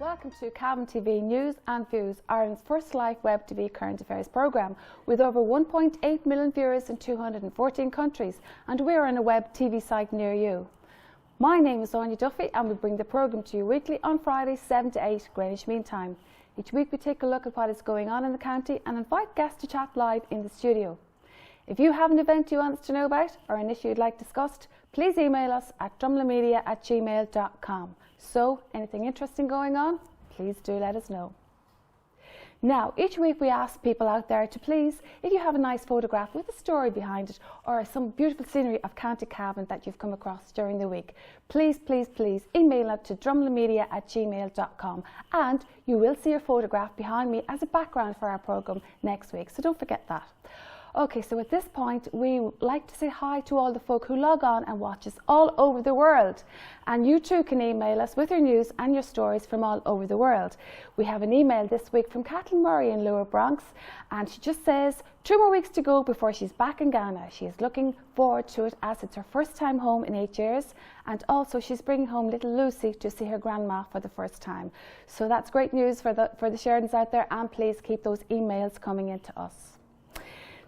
Welcome to Cavan TV News and Views, Ireland's first live web TV current affairs programme, with over 1.8 million viewers in 214 countries, and we are on a web TV site near you. My name is Aine Duffy, and we bring the programme to you weekly on Fridays 7 to 8 Greenwich Mean Time. Each week we take a look at what is going on in the county and invite guests to chat live in the studio. If you have an event you want us to know about or an issue you'd like discussed, please email us at drumlamedia@gmail.com. So, anything interesting going on, please do let us know. Now, each week we ask people out there to please, if you have a nice photograph with a story behind it or some beautiful scenery of County Cavan that you've come across during the week, please email it to drumlamedia@gmail.com, and you will see a photograph behind me as a background for our programme next week, so don't forget that. Okay, so at this point, we like to say hi to all the folk who log on and watch us all over the world. And you too can email us with your news and your stories from all over the world. We have an email this week from Kathleen Murray in Lower Bronx, and she just says, 2 more weeks to go before she's back in Ghana. She is looking forward to it as it's her first time home in 8 years, and also she's bringing home little Lucy to see her grandma for the first time. So that's great news for the Sheridans out there, and please keep those emails coming in to us.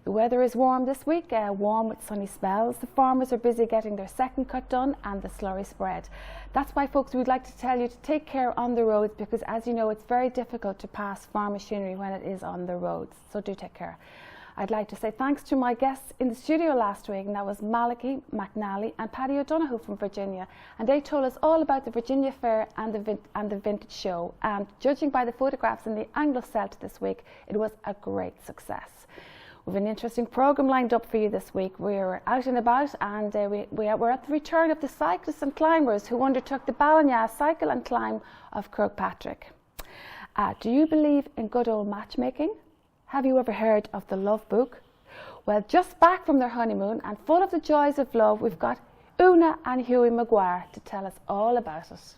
The weather is warm this week, warm with sunny spells. The farmers are busy getting their second cut done and the slurry spread. That's why, folks, we'd like to tell you to take care on the roads, because as you know, it's very difficult to pass farm machinery when it is on the roads. So do take care. I'd like to say thanks to my guests in the studio last week, and that was Malachy McNally and Paddy O'Donoghue from Virginia, and they told us all about the Virginia Fair and the Vintage Show, and judging by the photographs in the Anglo-Celt this week, it was a great success. We have an interesting programme lined up for you this week. We're out and about, and we're at the return of the cyclists and climbers who undertook the Ballina cycle and climb of Kirkpatrick. Do you believe in good old matchmaking? Have you ever heard of the Love Book? Well, just back from their honeymoon and full of the joys of love, we've got Una and Hughie Maguire to tell us all about it.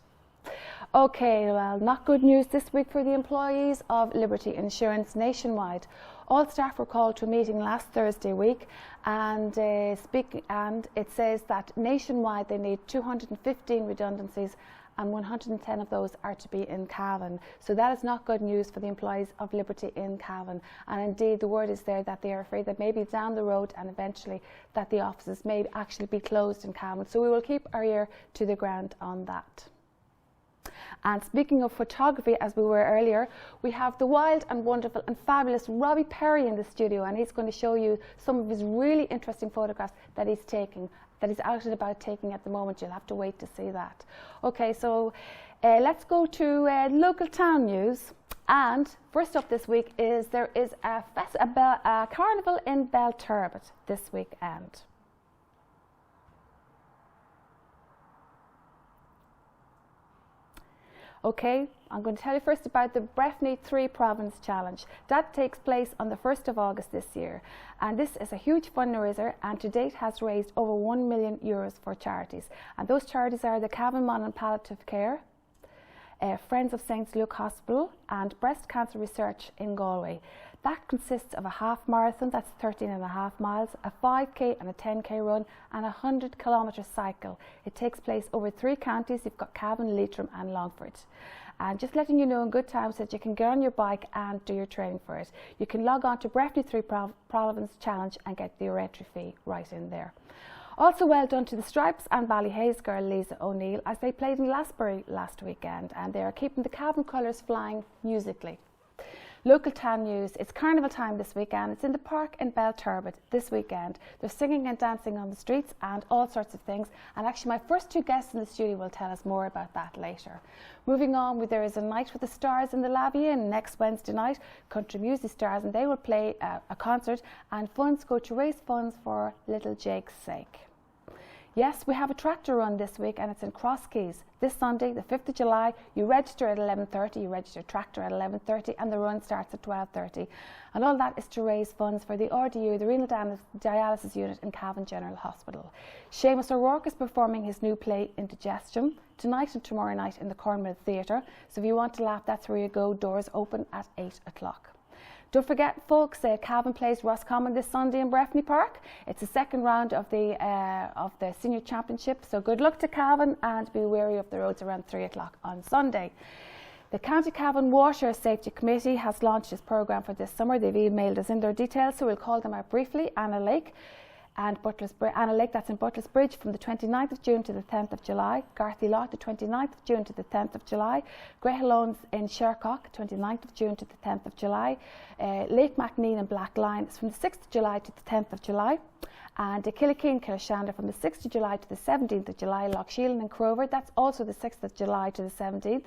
Okay, well, not good news this week for the employees of Liberty Insurance nationwide. All staff were called to a meeting last Thursday week, and it says that nationwide they need 215 redundancies, and 110 of those are to be in Cavan. So that is not good news for the employees of Liberty in Cavan. And indeed, the word is there that they are afraid that maybe down the road and eventually that the offices may actually be closed in Cavan. So we will keep our ear to the ground on that. And speaking of photography, as we were earlier, we have the wild and wonderful and fabulous Robbie Perry in the studio, and he's going to show you some of his really interesting photographs that he's taking, that he's out and about taking at the moment. You'll have to wait to see that. Okay, so let's go to local town news. And first up this week is there is a carnival in Belturbet this weekend. Okay, I'm going to tell you first about the Breffni 3 Province Challenge. That takes place on the 1st of August this year. And this is a huge fundraiser, and to date has raised over €1 million for charities. And those charities are the Cavan and Palliative Care, Friends of St. Luke Hospital, and Breast Cancer Research in Galway. That consists of a half marathon, that's 13.5 miles, a 5k and a 10k run, and a 100-kilometre cycle. It takes place over 3 counties. You've got Cavan, Leitrim and Longford. And just letting you know in good time so that you can get on your bike and do your training for it. You can log on to Breffni 3 Province Challenge and get your entry fee right in there. Also well done to the Stripes and Ballyhaise girl Lisa O'Neill, as they played in Glasbury last weekend, and they are keeping the Cavan colours flying musically. Local town news, it's carnival time this weekend. It's in the park in Belturbet this weekend. They're singing and dancing on the streets and all sorts of things. And actually my first 2 guests in the studio will tell us more about that later. Moving on, there is a night with the stars in the Labby Inn next Wednesday night, Country Music Stars, and they will play a concert, and funds go to raise funds for little Jake's sake. Yes, we have a tractor run this week, and it's in Crosskeys. This Sunday, the 5th of July, you register at 11:30, you register tractor at 11:30, and the run starts at 12:30. And all that is to raise funds for the RDU, the Renal Dialysis Unit in Cavan General Hospital. Seamus O'Rourke is performing his new play, Indigestion, tonight and tomorrow night in the Cornwall Theatre. So if you want to laugh, that's where you go. Doors open at 8 o'clock. Don't forget, folks, Cavan plays Roscommon this Sunday in Breffni Park. It's the second round of the Senior Championship, so good luck to Cavan, and be wary of the roads around 3 o'clock on Sunday. The County Cavan Water Safety Committee has launched this programme for this summer. They've emailed us in their details, so we'll call them out briefly. Aine Lake and Aine Lake, that's in Butlers Bridge, from the 29th of June to the 10th of July. Garthy Lough, the 29th of June to the 10th of July. Greyhallones in Shercock, 29th of June to the 10th of July. Lake Macneen and Black Line is from the 6th of July to the 10th of July. And Killikeen, Kilshandra from the 6th of July to the 17th of July. Lough Sheelan and Crover, that's also the 6th of July to the 17th.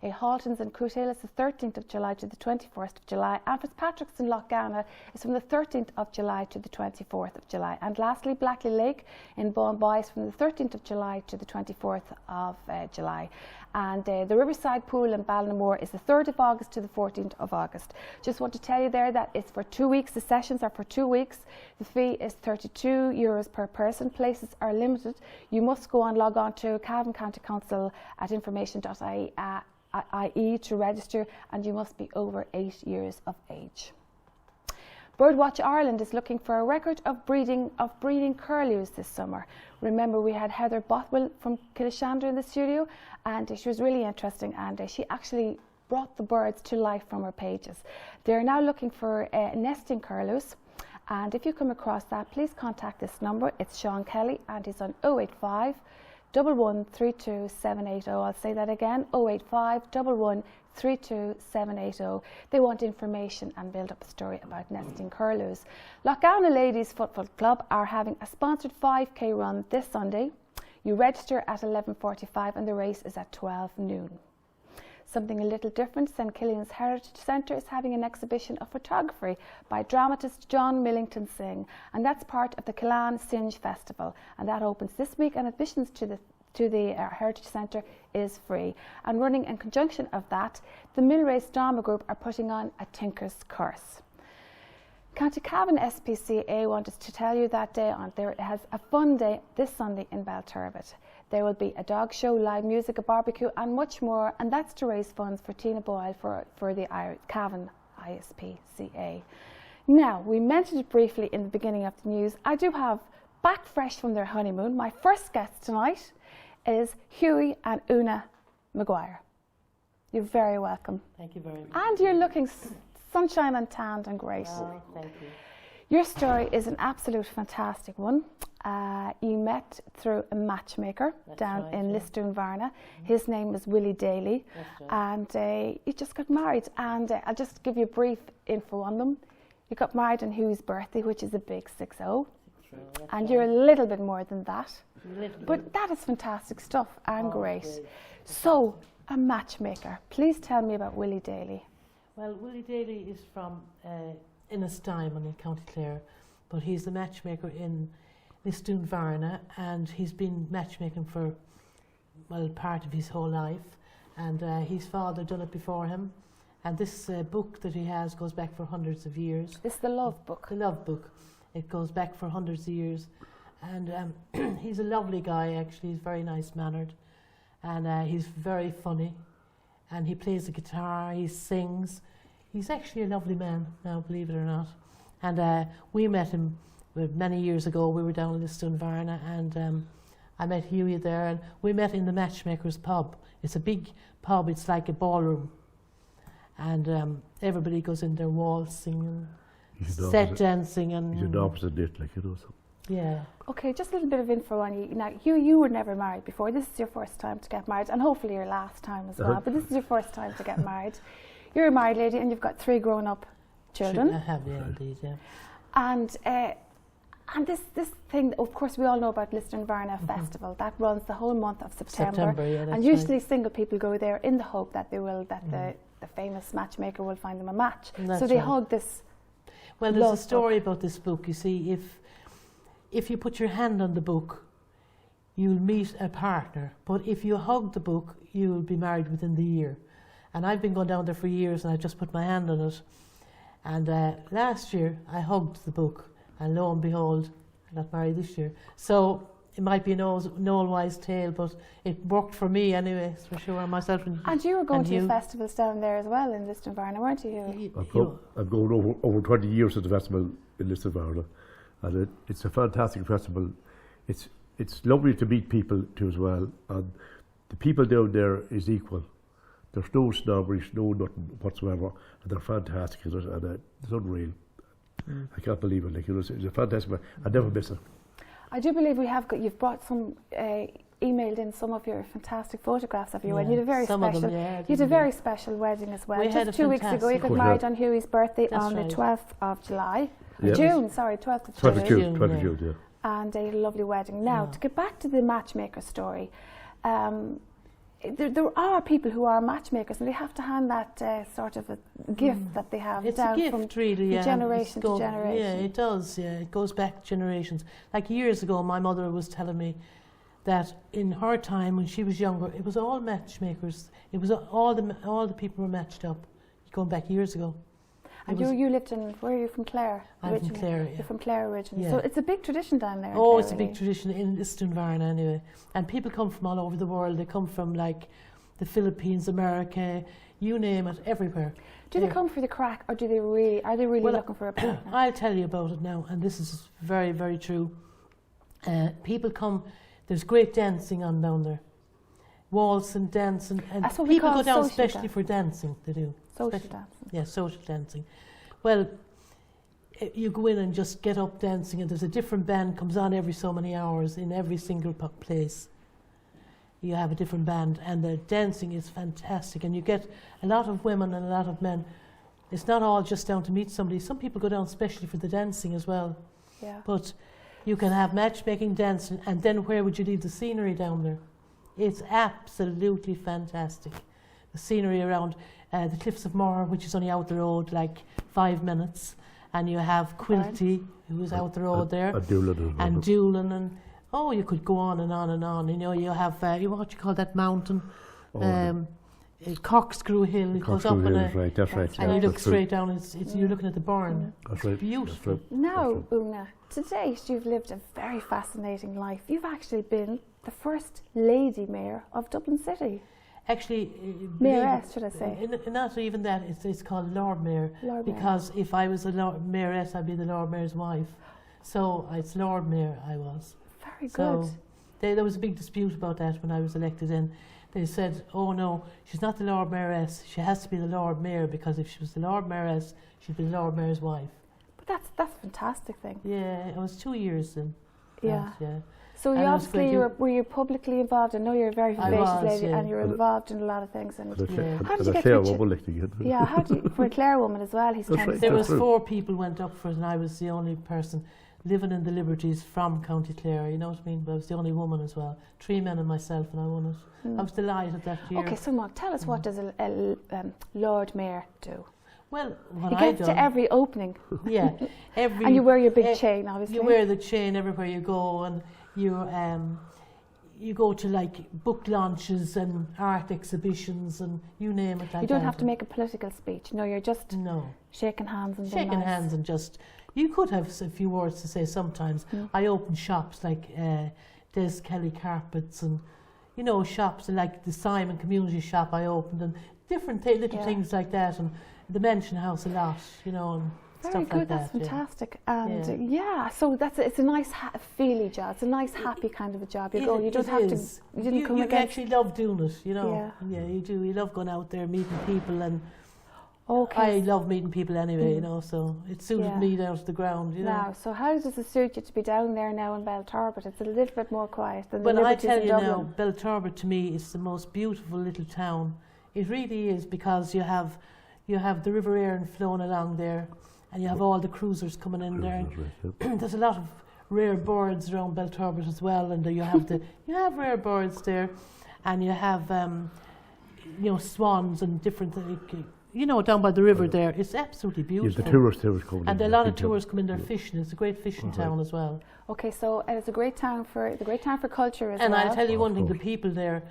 Haltons and Cootehill is the 13th of July to the 21st of July. And Fitzpatrick's in Lough Ganna is from the 13th of July to the 24th of July. And lastly, Blackley Lake in Bowen is from the 13th of July to the 24th of July. And the Riverside Pool in Ballinamore is the 3rd of August to the 14th of August. Just want to tell you there that it's for 2 weeks. The sessions are for 2 weeks. The fee is €32 per person. Places are limited. You must log on to Cavan County Council at information.ie to register, and you must be over 8 years of age. Birdwatch Ireland is looking for a record of breeding curlews this summer. Remember, we had Heather Bothwell from Kilshandra in the studio, and she was really interesting, and she actually brought the birds to life from her pages. They're now looking for nesting curlews, and if you come across that, please contact this number. It's Sean Kelly, and he's on 085 1132 780. I'll say that again, 085 1132 780. They want information and build up a story about nesting curlews. Lough Ganna Ladies Football Club are having a sponsored 5k run this Sunday. You register at 11:45 and the race is at 12 noon. Something a little different, St Killian's Heritage Centre is having an exhibition of photography by dramatist John Millington Singh, and that's part of the Killan Singe Festival, and that opens this week, and admissions to the Heritage Centre is free. And running in conjunction of that, the Millrace Drama Group are putting on a Tinker's Curse. County Cavan SPCA wanted to tell you that there has a fun day this Sunday in Belturbet. There will be a dog show, live music, a barbecue and much more, and that's to raise funds for Tina Boyle for the Cavan ISPCA. Now, we mentioned it briefly in the beginning of the news. I do have, back fresh from their honeymoon, my first guest tonight is Hughie and Una Maguire. You're very welcome. Thank you very much. And you're looking sunshine and tanned and great. Oh, thank you. Your story is an absolute fantastic one. You met through a matchmaker down in Lisdoon Varna. His name was Willie Daly, and you just got married. And I'll just give you a brief info on them. You got married on Hughie's birthday, which is a big 6-0, and you're a little bit more than that. But that is fantastic stuff and great. So, a matchmaker. Please tell me about Willie Daly. Well, Willie Daly is from Innistimon in County Clare, but he's the matchmaker in Lisdoon Varna, and he's been matchmaking for, well, part of his whole life, and his father done it before him, and this book that he has goes back for hundreds of years. This is the Love Book. The Love Book. It goes back for hundreds of years, and he's a lovely guy actually. He's very nice-mannered, and he's very funny, and he plays the guitar, he sings. He's actually a lovely man now, believe it or not. And we met him many years ago. We were down in Lisdoon Varna, and I met Hughie there, and we met in the Matchmaker's pub. It's a big pub, it's like a ballroom. And everybody goes in there waltzing and set dancing. And he's an opposite date, like, you know. So. Yeah. Okay, just a little bit of info on you. Now, you were never married before. This is your first time to get married, and hopefully your last time as well, but this is your first time to get married. You're a married lady, and you've got 3 grown-up children. I have, yeah, indeed, yeah. And this thing, of course, we all know about Lisdoon Varna Festival. That runs the whole month of September. Yeah, that's and usually right. Single people go there in the hope that the famous matchmaker will find them a match. So they hug this. Well, there's a story about this book. You see, if you put your hand on the book, you'll meet a partner. But if you hug the book, you'll be married within the year. And I've been going down there for years, and I just put my hand on it. And last year, I hugged the book, and lo and behold, I got married this year. So it might be an old wise tale, but it worked for me anyway, for sure, myself and you were going to the festivals down there as well in Lisdoon Varna, weren't you? I've gone over 20 years to the festival in Lisdoon Varna, and it's a fantastic festival. It's lovely to meet people too as well, and the people down there is equal There's no snobbery, no nothing whatsoever, and they're fantastic at it, and it's unreal. I can't believe it. Like, you know, it's a fantastic. I never miss it. I do believe you've brought some. Emailed in some of your fantastic photographs of your wedding. You had a very special. You had a very special wedding as well. We Just 2 weeks ago, you got married on Hughie's birthday on the 12th of July. June, sorry, 12th of June. 12th of June, yeah. And a lovely wedding. Now, to get back to the matchmaker story, there are people who are matchmakers, and they have to hand that sort of a gift that they have it's down a gift, from really, generation to generation. Yeah, it does. Yeah, it goes back generations. Like years ago, my mother was telling me that in her time when she was younger, it was all matchmakers. It was all the people were matched up, going back years ago. And you lived in, where are you from, Clare? I'm from Clare, yeah. You're from Clare originally. Yeah. So it's a big tradition down there. Oh, it's a big tradition in Istunvarna anyway. And people come from all over the world. They come from like the Philippines, America, you name it, everywhere. Do they come for the crack, or are they really looking for a partner? I'll tell you about it now, and this is very, very true. People come. There's great dancing on down there, waltzing, dancing, and people go down especially for dancing. They do social dancing. Yeah, social dancing. Well, you go in and just get up dancing, and there's a different band comes on every so many hours in every single place. You have a different band, and the dancing is fantastic, and you get a lot of women and a lot of men. It's not all just down to meet somebody. Some people go down especially for the dancing as well. Yeah. But you can have matchmaking, dancing, and then where would you leave the scenery down there? It's absolutely fantastic. The scenery around the Cliffs of Moher, which is only out the road like 5 minutes, and you have Quilty, who's out the road there, and Doolin, and you could go on and on and on. You know, you have what you call that mountain, Corkscrew Hill. It goes up and that's right. And you look straight down. You're looking at the barn. That's right. Beautiful. That's right. Now, Una, to date you've lived a very fascinating life. You've actually been the first lady mayor of Dublin City. Actually, mayoress, should I say? Not even that. It's called Lord Mayor. Because if I was a mayoress, I'd be the Lord Mayor's wife. So it's Lord Mayor I was. Very good. So there was a big dispute about that when I was elected in. They said, oh no, she's not the Lord Mayoress, she has to be the Lord Mayor, because if she was the Lord Mayoress, she'd be the Lord Mayor's wife. But that's a fantastic thing. Yeah, it was 2 years then. Yeah. Yeah. So you obviously were you publicly involved? I know you're a very vivacious lady, and you're involved in a lot of things. And how did you get Yeah, how did you, for a Clare woman as well? There was 4 people went up for it, and I was the only person living in the Liberties from County Clare, you know what I mean? But I was the only woman as well. 3 men and myself, and I won it. I was delighted that year. Okay, so Mark, tell us, what does a Lord Mayor do? Well, what he gets to every opening. Yeah, and you wear your big chain, obviously. You wear the chain everywhere you go, and you go to like book launches and art exhibitions and you name it. You don't have to make a political speech. No, you're just shaking hands and being nice. Hands and just. You could have a few words to say sometimes. I opened shops like Des Kelly Carpets and, you know, shops like the Simon Community Shop I opened, and different little things like that, and the Mansion House a lot, you know, and very stuff good, like that. that's fantastic. And so it's a nice feely job. It's a nice happy kind of a job. You don't have to. You didn't come against. You actually love doing it, you know. Yeah, you do. You love going out there, meeting people, and I love meeting people anyway, you know, so it suited me down to the ground, you know. Now, so how does it suit you to be down there now in Belturbet? It's a little bit more quiet than the Liberties in Dublin. Well, I tell you now, Belturbet to me is the most beautiful little town. It really is, because you have the River Aire flowing along there, and you have all the cruisers coming in there. There's a lot of rare birds around Belturbet as well, and you have rare birds there, and you have swans and different things. You know, down by the river there, it's absolutely beautiful. Yes, the tourists come in. And a lot of tourists come in there fishing. It's a great fishing town as well. Okay, so it's a great town for culture as well. And I'll tell you one thing: the people there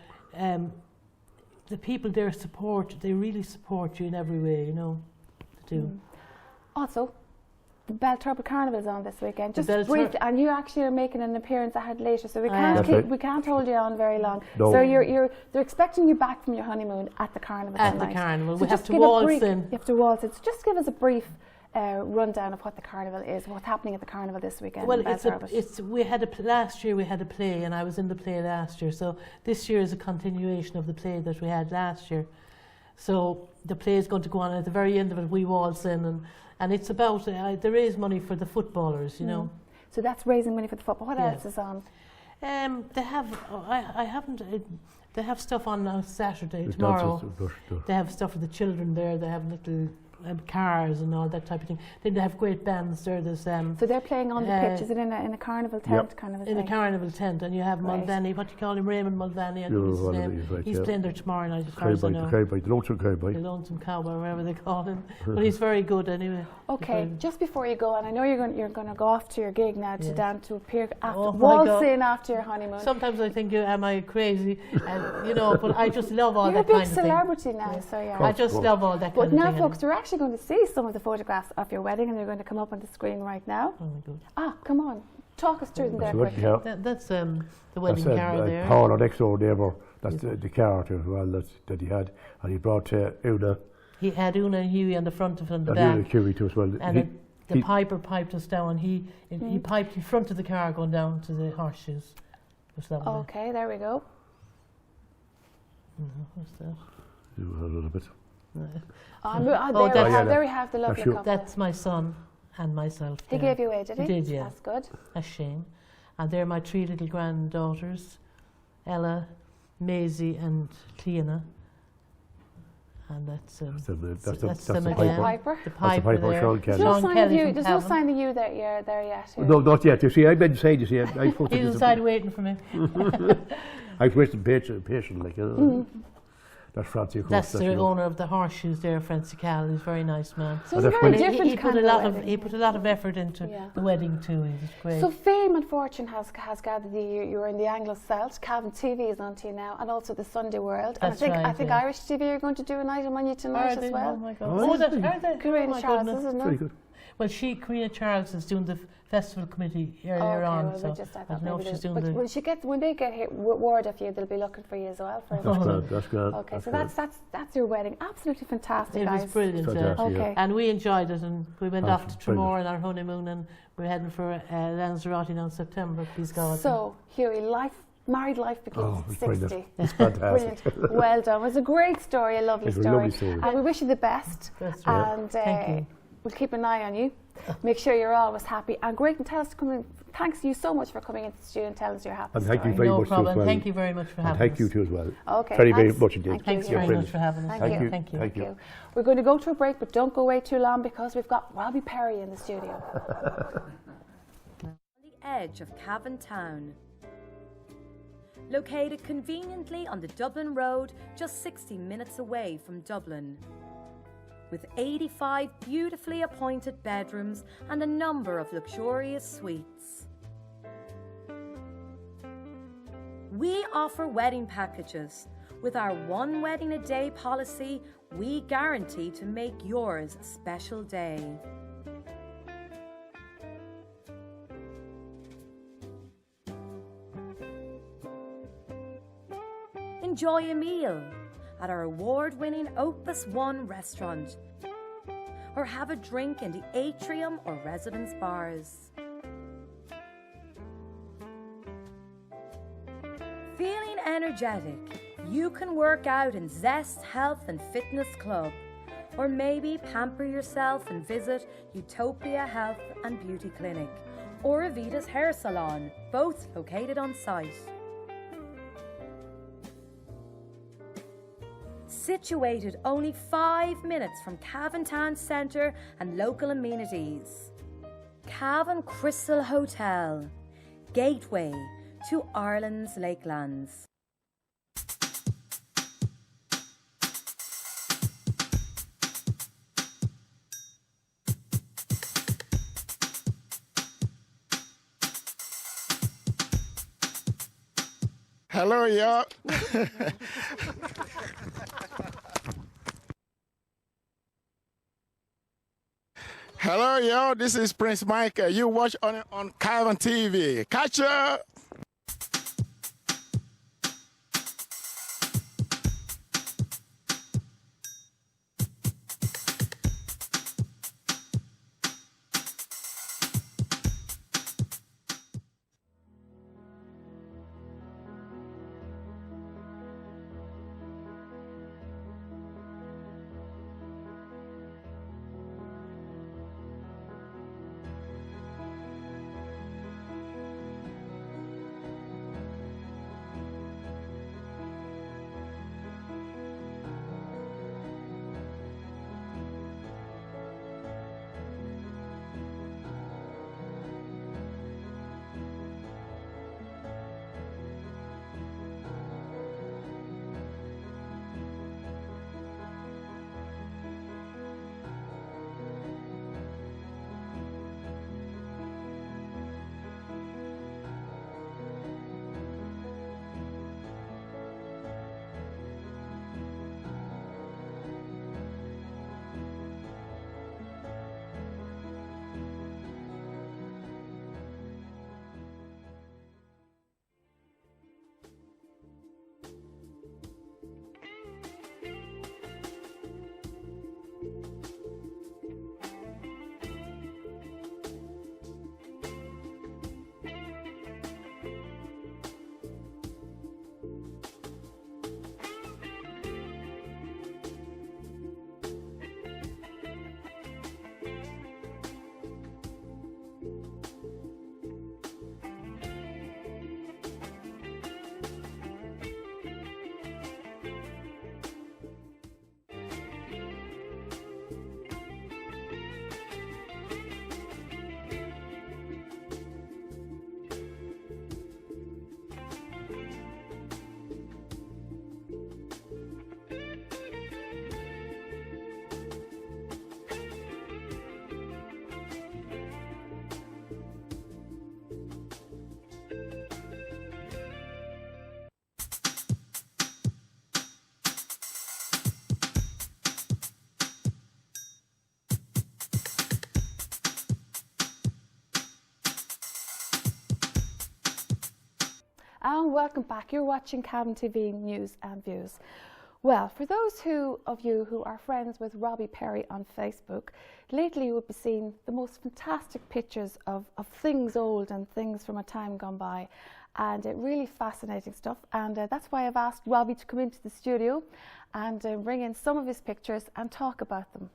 they really support you in every way. You know, they do. Also, the Belturbet Carnival is on this weekend. Just briefly, and you actually are making an appearance ahead later, so we can't hold you on very long. No. So they're expecting you back from your honeymoon at the carnival. At tonight. The carnival, so we have to waltz in. You have to waltz in. So just give us a brief rundown of what the carnival is, what's happening at the carnival this weekend. Well, last year we had a play, and I was in the play last year. So this year is a continuation of the play that we had last year, So the play is going to go on, and at the very end of it we waltz in, and it's about, there is money for the footballers, you know. So that's raising money for the football. What Yeah. else is on? They have, I haven't, they have stuff on Saturday, There's tomorrow. dances, They have stuff for the children there, they have little cars and all that type of thing. Then they have great bands there. There's So they're playing on the pitch. Is it in a carnival tent kind of a in thing? a carnival tent, and you have Right. Mulvaney, what do you call him, Raymond Mulvaney, and Yeah, his one of name. these, right, He's yeah. playing there tomorrow night, as far as I the know. cowboy, the lonesome cowboy. The Lonesome Cowboy, whatever they call him. But he's very good anyway. Okay, just before you go, and I know you're going to go off to your gig now to Yeah. dance, to appear after, Oh my waltz God. in after your honeymoon. Sometimes I think, am I crazy? And, you know, but I just love all You're a that big kind of thing. celebrity now, so yeah. I just love all that kind But of now, thing. folks, we're actually going to see some of the photographs of your wedding, and they're going to come up on the screen right now. Oh my God. Ah, come on, talk us through them there So what quickly. you have, That's the wedding car there. Paul, our next door neighbour, that's the car as well that he had, and he brought Una He had Una and Huey on the front and the and back. Una Curie too as well. And the piper piped us down. He piped in front of the car going down to the horseshoes. It was lovely. Okay, there we go. What's that? A little bit. There we have the lovely sure. couple. That's my son and myself. He there. gave you away, did he? He did, yeah. That's good. That's Shane. And they're my 3 little granddaughters, Ella, Maisie and Cleana. And that's them the again. Piper. The That's the piper piper, there. Sean Kelly. There's no Sean sign of Kelly you. from There's no Cavan. sign of you there yet. No, not yet. You see, I've been saying, you see, I put He's inside waiting for me. I've waited patient, like, you know. That's Francie, of course. That's the owner of the horseshoes there, Francie Cal. He's a very nice man. So it's a that's very when different He kind put a lot of of he put a lot of effort into Yeah. the wedding too. He's great. So fame and fortune has gathered you. You're in the Anglo-Celt. Cavan TV is on to you now, and also the Sunday World. That's and I right, think yeah. Irish TV are going to do an item on you tonight Are they? as well. Oh my God! Oh, Are they? Karina my Charles, goodness. isn't Very it? good. Well, Karina Charles is doing the festival committee earlier on, well, so just, I thought don't know if maybe she's they'll- doing but the. when they get word of you, they'll be looking for you as well. For That's good. Okay, so that's your wedding. Absolutely fantastic, It guys. was brilliant, Fantastic. Okay. and we enjoyed it, and we went off to Brilliant. Tremor on our honeymoon, and we're heading for Lanzarote now in September. Please God. So, Huey, married life begins Oh, at it's 60. brilliant. It's fantastic. Brilliant. Well done. It was a great story, a lovely It's a story. lovely story. And we wish you the best. That's right. And Thank you. we'll keep an eye on you. Make sure you're always happy. And great, and tell us to come in. Thanks you so much for coming into the studio and telling us your happy And thank you story. very No much too as problem. well. Thank you very much for And having thank us. you too as well. Okay, Very, very thanks. much indeed. Thank Thanks you. very You're much for having us. Thank you. Thank you. Thank you. We're going to go to a break, but don't go away too long because we've got Robbie Perry in the studio. On the edge of Cavan town. Located conveniently on the Dublin Road, just 60 minutes away from Dublin. With 85 beautifully appointed bedrooms and a number of luxurious suites. We offer wedding packages. With our one wedding a day policy, we guarantee to make yours a special day. Enjoy a meal at our award-winning Opus One restaurant, or have a drink in the atrium or residence bars. Feeling energetic? You can work out in Zest Health and Fitness Club, or maybe pamper yourself and visit Utopia Health and Beauty Clinic, or Avita's Hair Salon, both located on site. Situated only 5 minutes from Cavan Town Centre and local amenities. Cavan Crystal Hotel, gateway to Ireland's Lakelands. Hello, y'all. Hello, y'all. This is Prince Mike. You watch on Cavan TV. Catch ya. And welcome back. You're watching Cavan TV News and Views. Well, for those of you who are friends with Robbie Perry on Facebook, lately you will be seeing the most fantastic pictures of things old and things from a time gone by, and really fascinating stuff. And that's why I've asked Robbie to come into the studio and bring in some of his pictures and talk about them.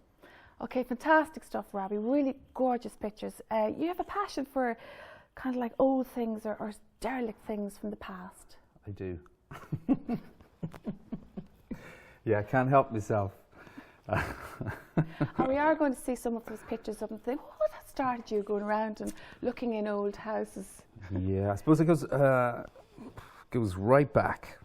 Okay, fantastic stuff, Robbie. Really gorgeous pictures. You have a passion for kind of like old things or derelict things from the past. I do. Yeah, I can't help myself. And we are going to see some of those pictures up and think, what started you going around and looking in old houses? Yeah, I suppose it goes right back.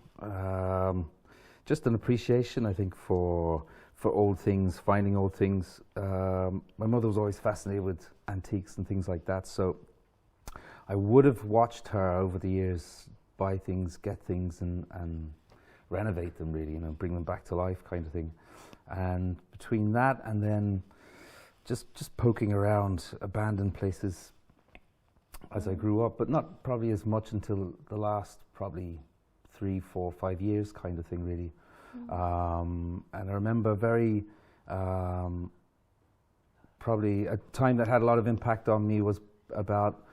Just an appreciation, I think, for old things, finding old things. My mother was always fascinated with antiques and things like that, so I would have watched her over the years buy things, get things, and renovate them, really, bring them back to life, kind of thing. And between that and then just poking around abandoned places as I grew up, but not probably as much until the last probably 3, 4, 5 years, kind of thing, really. And I remember probably a time that had a lot of impact on me was about,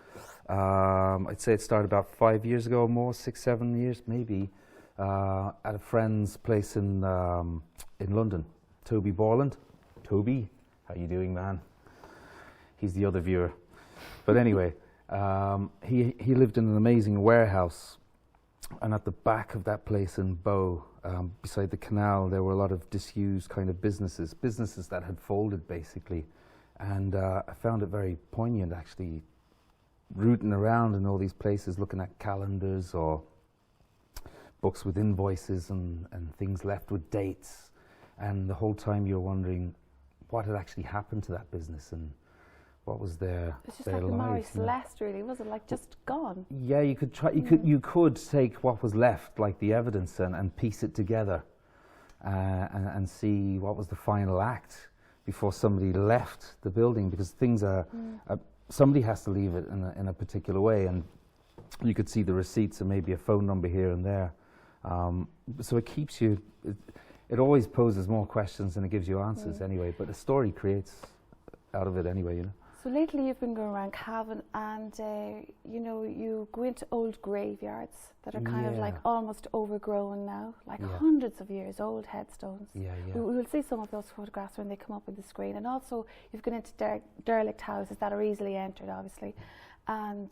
I'd say it started about 5 years ago or more, 6, 7 years maybe, at a friend's place in London, Toby Borland. Toby, how you doing, man? He's the other viewer. But anyway, he lived in an amazing warehouse, and at the back of that place in Bow, beside the canal, there were a lot of disused kind of businesses that had folded, basically. And I found it very poignant, actually, rooting around in all these places, looking at calendars or books with invoices and things left with dates. And the whole time you're wondering what had actually happened to that business and what was their lives. It's just like the Marie Celeste, really, was it? Like just gone? Yeah, you could try. You could take what was left, like the evidence, and piece it together, and see what was the final act before somebody left the building, because things are. Somebody has to leave it in a particular way, and you could see the receipts and maybe a phone number here and there. So it keeps you. It always poses more questions than it gives you answers, anyway. But the story creates out of it anyway, So lately you've been going around Cavan and, you go into old graveyards that are kind of like almost overgrown now, like hundreds of years old headstones. Yeah. We will see some of those photographs when they come up on the screen. And also you've gone into derelict houses that are easily entered, obviously. And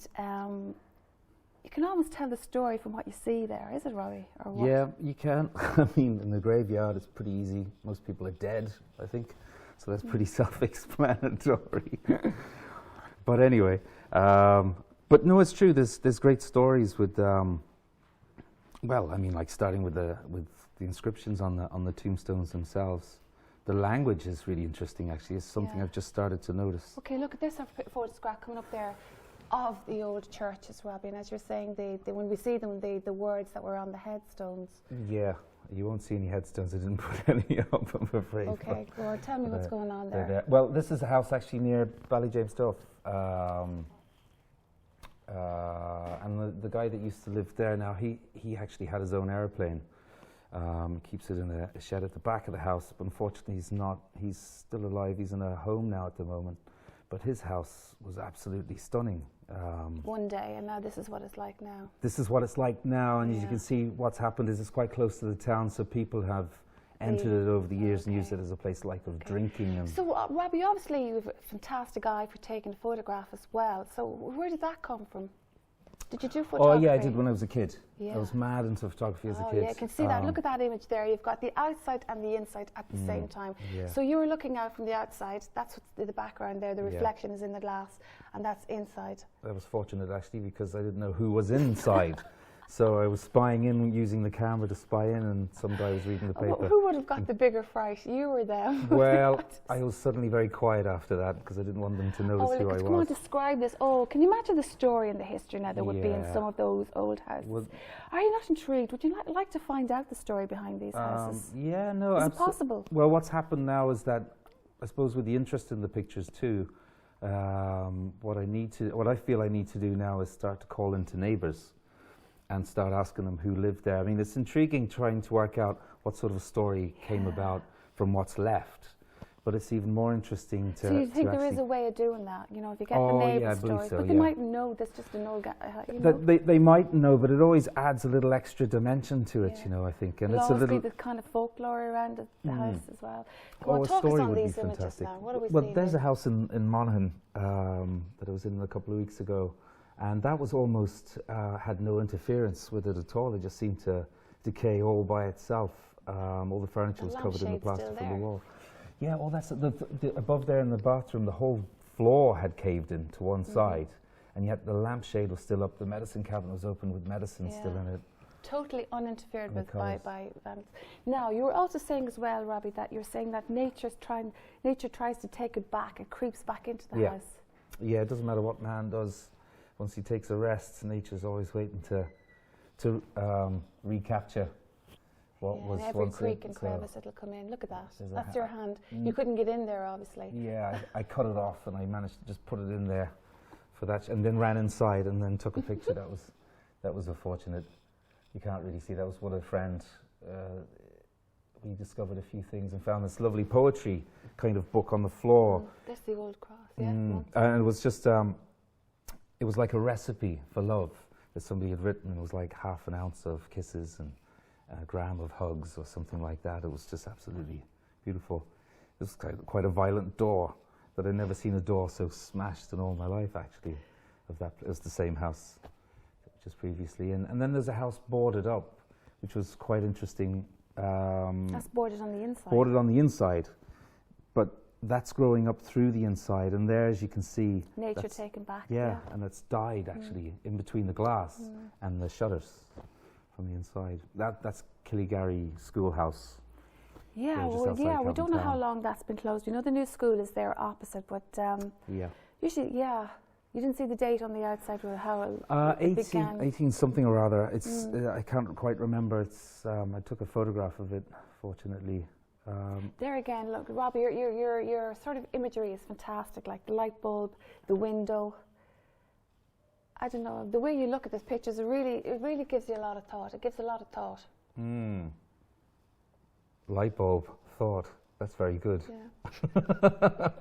you can almost tell the story from what you see there, is it, Robbie? Or what? Yeah, you can. I mean, in the graveyard it's pretty easy. Most people are dead, I think. So that's pretty self-explanatory. But anyway, but no, it's true. There's great stories with, like starting with the inscriptions on the tombstones themselves. The language is really interesting. Actually, it's something I've just started to notice. Okay, look at this photograph coming up there of the old churches, Robbie. And as you're saying, when we see them, the words that were on the headstones. Yeah. You won't see any headstones. I didn't put any up, I'm afraid. Okay, well, tell me what's going on there. Well, this is a house actually near Ballyjamestuff. And the guy that used to live there now, he actually had his own airplane. Keeps it in a shed at the back of the house, but unfortunately he's still alive. He's in a home now at the moment. But his house was absolutely stunning. One day, and now this is what it's like now. This is what it's like now, and as you can see, what's happened is it's quite close to the town, so people have entered it over the years and used it as a place like of drinking. And so, Robbie, obviously you have a fantastic eye for taking a photograph as well. So where did that come from? Did you do photography? Oh yeah, I did when I was a kid. Yeah. I was mad into photography as a kid. Yeah, I can see that. Look at that image there. You've got the outside and the inside at the same time. Yeah. So you were looking out from the outside. That's what's the background there. The reflection is in the glass, and that's inside. I was fortunate actually because I didn't know who was inside. So I was spying in, using the camera to spy in, and some guy was reading the paper. Who would have got the bigger fright, you or them? Well, I was suddenly very quiet after that because I didn't want them to notice who I was. Come on, describe this. Oh, can you imagine the story and the history now that would be in some of those old houses? Well, are you not intrigued? Would you like to find out the story behind these houses? Yeah, no. Is it possible? Well, what's happened now is that, I suppose with the interest in the pictures too, what I feel I need to do now is start to call into neighbours. and start asking them who lived there. I mean, it's intriguing trying to work out what sort of story came about from what's left. But it's even more interesting to. So you think there is a way of doing that? You know, if you get the Oh, yeah, I neighbours' believe stories, so, but they yeah. might know that's just an old guy. You know? They might know, but it always adds a little extra dimension to it, you know, I think. And There'll it's a always little. be the kind of folklore around the house as well. Go Oh, on, a talk us story on would be these images fantastic. now. What are we Well, seeing? there's here? a house in Monaghan that I was in a couple of weeks ago, and that was almost had no interference with it at all. It just seemed to decay all by itself. All the furniture was covered in the lampshade's still plaster from the there. wall. Yeah, well, that's the above there in the bathroom. The whole floor had caved in to one side, and yet the lampshade was still up. The medicine cabinet was open with medicine still in it. Totally uninterfered And the with by colours. vandals. Now, you were also saying as well, Robbie, that you're saying that nature tries to take it back. It creeps back into the house. Yeah, it doesn't matter what man does. Once he takes a rest, nature's always waiting to recapture what was and every once creek it. and So, crevice it'll come in. Look at that. There's a That's ha- your hand. You couldn't get in there, obviously. yeah, I cut it off and I managed to just put it in there for that, and then ran inside and then took a picture. That was unfortunate. You can't really see. That was what a friend. We discovered a few things and found this lovely poetry kind of book on the floor. There's the old cross, yeah. And it was just, it was like a recipe for love that somebody had written. It was like half an ounce of kisses and a gram of hugs or something like that. It was just absolutely beautiful. It was quite a violent door, but I'd never seen a door so smashed in all my life, actually. It was the same house just previously. And then there's a house boarded up, which was quite interesting. That's boarded on the inside. Boarded on the inside, but that's growing up through the inside, and there, as you can see, Nature taken back. yeah, and it's died actually in between the glass and the shutters from the inside. That's Killygarry Schoolhouse. Yeah, just well, outside yeah, we Cavan don't know how town. long that's been closed. We know the new school is there opposite, but Yeah, usually, yeah, you didn't see the date on the outside with how it 18 began. something or other. It's I can't quite remember. It's I took a photograph of it, fortunately. There again, look, Robbie, your sort of imagery is fantastic, like the light bulb, the window. I don't know, the way you look at this picture, it really gives you a lot of thought. It gives a lot of thought. Light bulb thought. That's very good. Yeah.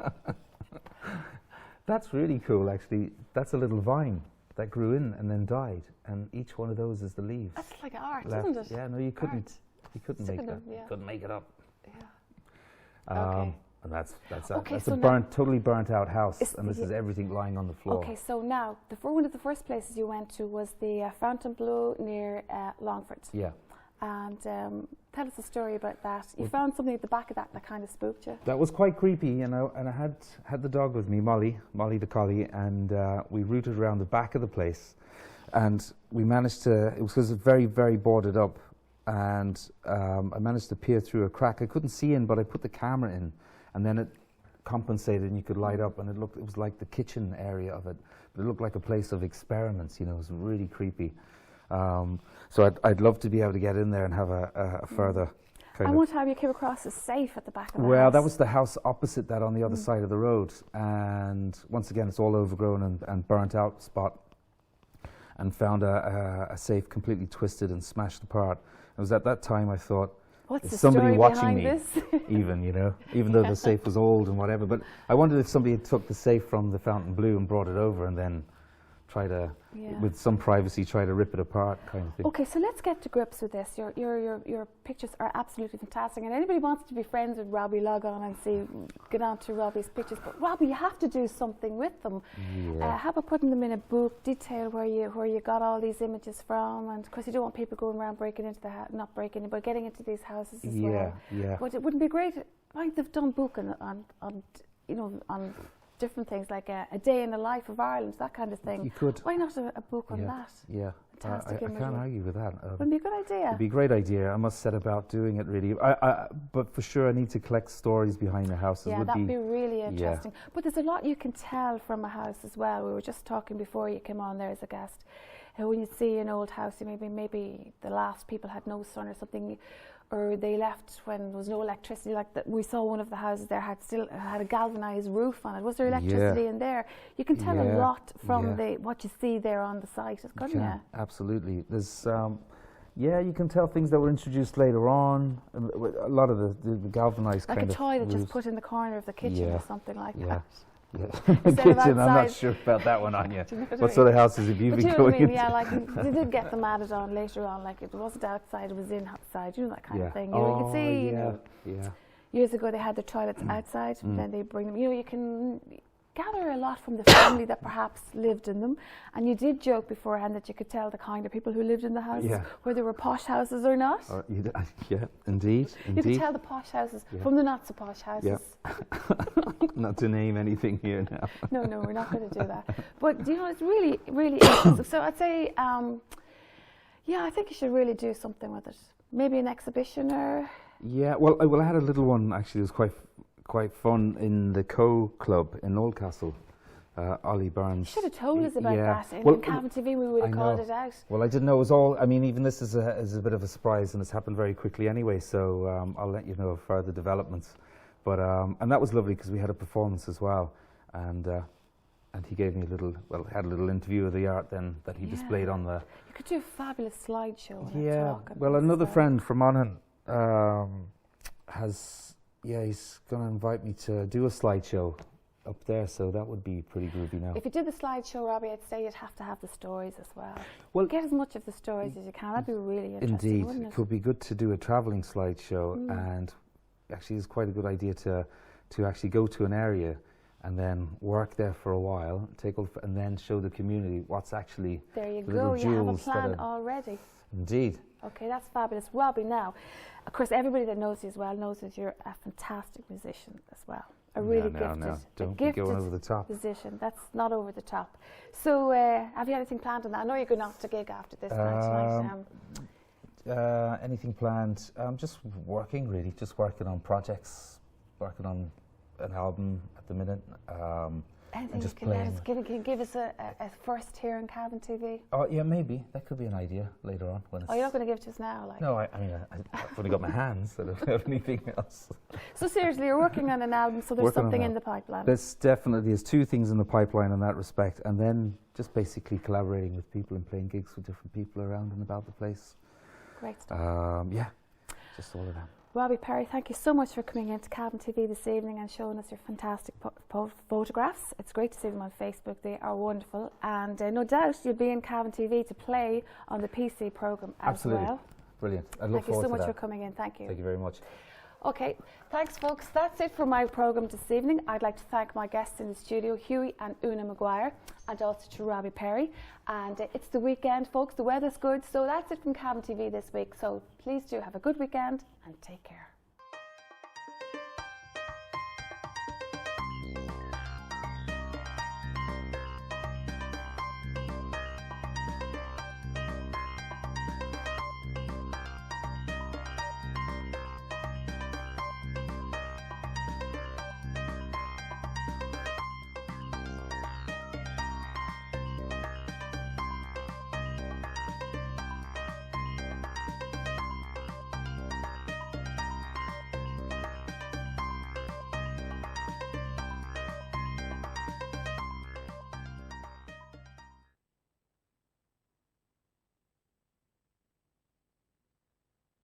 That's really cool, actually. That's a little vine that grew in and then died, and each one of those is the leaves. That's like art, left. isn't it? Yeah, no, you couldn't. You couldn't Sick make of that. them, yeah. You couldn't make it up. Yeah. Okay. And that's Okay, a so now- totally burnt out house, Is and this the- is everything lying on the floor. Okay, so now, one of the first places you went to was the Fontainebleau near Longford. Yeah, And tell us a story about that. You found something at the back of that kind of spooked you. that was quite creepy, you know. And I had the dog with me, Molly the collie, and we rooted around the back of the place, and we managed to. It was because it's very, very boarded up, and I managed to peer through a crack. I couldn't see in, but I put the camera in, and then it compensated, and you could light up, and it was like the kitchen area of it, but it looked like a place of experiments. You know, it was really creepy. So I'd love to be able to get in there and have a further kind And of. one time you came across a safe at the back of the Well, house. that was the house opposite that on the other side of the road, and once again it's all overgrown and burnt out spot, and found a safe completely twisted and smashed apart. It was at that time I thought, What's is the somebody story watching behind me? this? Even though the safe was old and whatever, but I wondered if somebody had took the safe from the Fontainebleau and brought it over and then try to, Yeah. with some privacy, try to rip it apart kind of thing. Okay, so let's get to grips with this. Your pictures are absolutely fantastic, and anybody wants to be friends with Robbie, log on and get on to Robbie's pictures. But Robbie, you have to do something with them. Yeah. How about putting them in a book, detail where you got all these images from, and of course you don't want people going around breaking into the not breaking, but getting into these houses as well. Yeah. But it wouldn't be great. Like they've done book on different things like a day in the life of Ireland, that kind of thing. You could. Why not a book on that? Yeah. Fantastic I imagery. can't argue with that. Wouldn't be a good idea. It'd be a great idea. I must set about doing it really. But for sure I need to collect stories behind the houses. Yeah, would that'd be be really interesting. But there's a lot you can tell from a house as well. We were just talking before you came on there as a guest. When you see an old house, maybe the last people had no son or something, or they left when there was no electricity. Like we saw one of the houses there had a galvanized roof on it. Was there electricity in there? You can tell a lot from what you see there on the site, couldn't you? Absolutely. There's you can tell things that were introduced later on. A lot of the galvanized like kind a toilet of just put in the corner of the kitchen or something like that. Yeah. Kitchen, I'm not sure about that one, Anya. What sort of houses have you been going into? Yeah, like they did get them added on later on. Like it wasn't outside, it was inside. You know, that kind of thing. You know, you can see. You know, years ago they had the toilets outside, and then they bring them. You know, you can gather a lot from the family that perhaps lived in them. And you did joke beforehand that you could tell the kind of people who lived in the houses, whether they were posh houses or not. Indeed. You could tell the posh houses from the not so posh houses. Not to name anything here now. No, we're not going to do that. But you know, it's really, really interesting. So I'd say, I think you should really do something with it. Maybe an exhibition or. Yeah, well, I had a little one actually. It was quite fun in the Club in Oldcastle. Ollie Barnes. You should have told us about that in Cavan TV. We would have called it out. Well, I didn't know it was all. I mean, even this is a bit of a surprise, and it's happened very quickly anyway. So I'll let you know of further developments. But and that was lovely because we had a performance as well, and he gave me had a little interview of the art then that he displayed on the. You could do a fabulous slideshow. Yeah. Well, another friend from Aine he's going to invite me to do a slideshow up there, so that would be pretty groovy now. If you did the slideshow, Robbie, I'd say you'd have to have the stories as well. Well, get as much of the stories as you can. That'd be really interesting. Indeed, it could be good to do a travelling slideshow, and actually, it's quite a good idea to actually go to an area and then work there for a while, and then show the community what's actually. There you go. You have a plan already. Indeed. Okay, that's fabulous, Robbie. Now, of course, everybody that knows you as well knows that you're a fantastic musician as well. A really gifted going over the top. Musician. That's not over the top. So, have you anything planned on that? I know you're going off to gig after this night tonight. Anything planned? Just working, really. Just working on projects. Working on an album at the minute. Anything you can let us, can you give us a first here on Cavan TV? Oh, yeah, maybe. That could be an idea later on. When you're not going to give it to us now? Like. No, I mean, I've only got my hands. I don't have anything else. So seriously, you're working on an album, so there's something in the pipeline? There's two things in the pipeline in that respect. And then just basically collaborating with people and playing gigs with different people around and about the place. Great stuff. Just all of that. Robbie Perry, thank you so much for coming into Cavan TV this evening and showing us your fantastic photographs. It's great to see them on Facebook. They are wonderful. And no doubt you'll be in Cavan TV to play on the PC programme as well. Absolutely. Brilliant. I look forward to that. Thank you so much for coming in. Thank you. Thank you very much. Okay, thanks folks. That's it for my programme this evening. I'd like to thank my guests in the studio, Hughie and Una Maguire, and also to Robbie Perry. And it's the weekend, folks. The weather's good. So that's it from Cavan TV this week. So please do have a good weekend and take care.